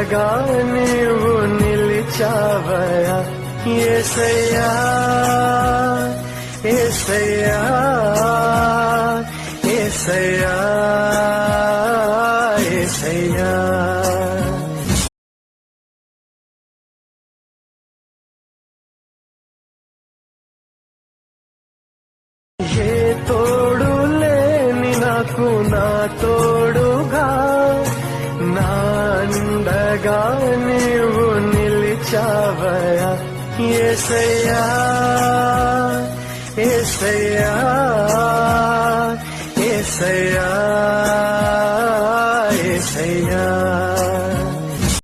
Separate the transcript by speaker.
Speaker 1: నాండగా నీవు నిలిచావయా యేసయ్యా యేసయ్యా యేసయ్యా యేసయ్యా ఏ తోడు లేని నాకు నా తోడుగా నాండగా నీవు నిలిచావయా యేసయ్యా యేసయ్యా యేసయ్యా